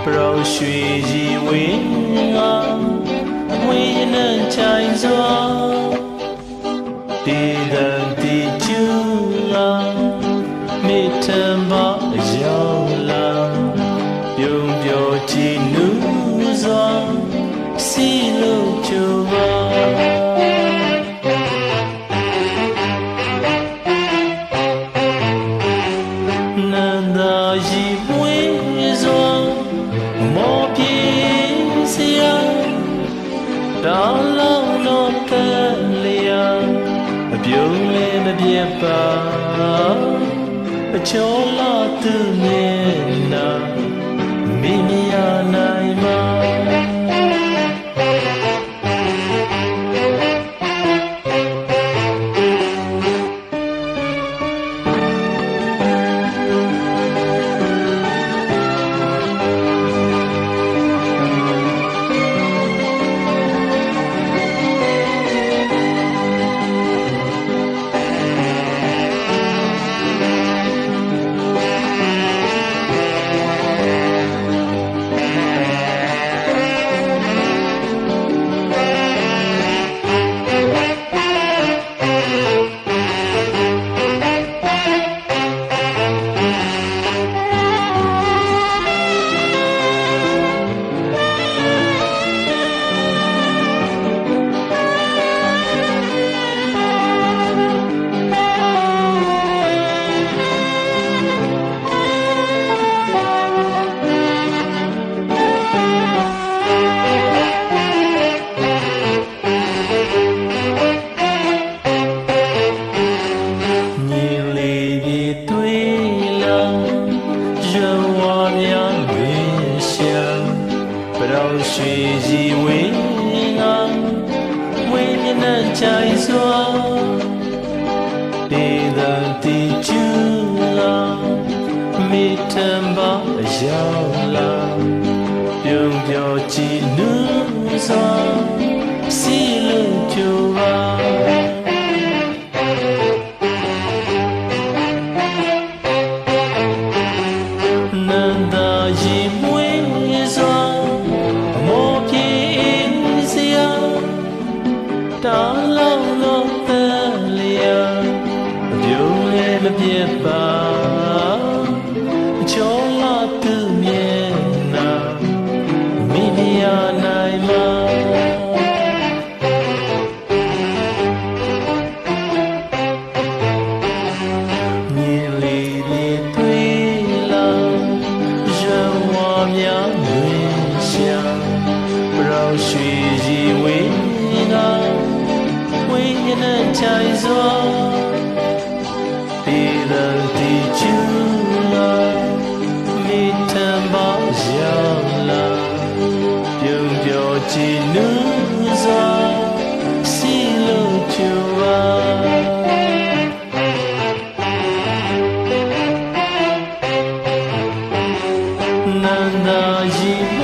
ပရောရွှေကြီးဝင်းငါဝင်းနဲ့ချိုင်စွာဒီတန်တီကျူလာမိထံပါရောက်လာပြုံးပြောကြည်နူးစွာစီလို့ကြိုပါနန္ဒာရီမွေးစွာမောပြေစရာတောင်းလုံးတော့ကလေးရအပြုံးလေးမပြတ်ပါအချောလာသူမျက်နှာမိမရနိုင်မှာရွှေကြီးဝင်းငါဝင်းမျက်နှာချိုင်စွာဒေသတီကျူလာမိထံပါရောက်လာပြုံးပြောကြည်နူးစွာစီလို့ကြိုပါနန္ဒာရီမွေးစွာတောင်းလုံးတော့တလျာအပြုံးလေးမပြတ်ပါချောလာသူမျက်နှာမိမရနိုင်မှာမြင်လေးလေးတွေ့လာရွှေဝါများငွေရှာပရောရွှေကြီးဝင်းငါဝင်းနဲ့ချိုင်စွာဒီတန်တီကျူလာမိထံပါရောက်လာပြုံးပြောကြည်နူးစွာစီလို့ကြိုပါနန္ဒာရီ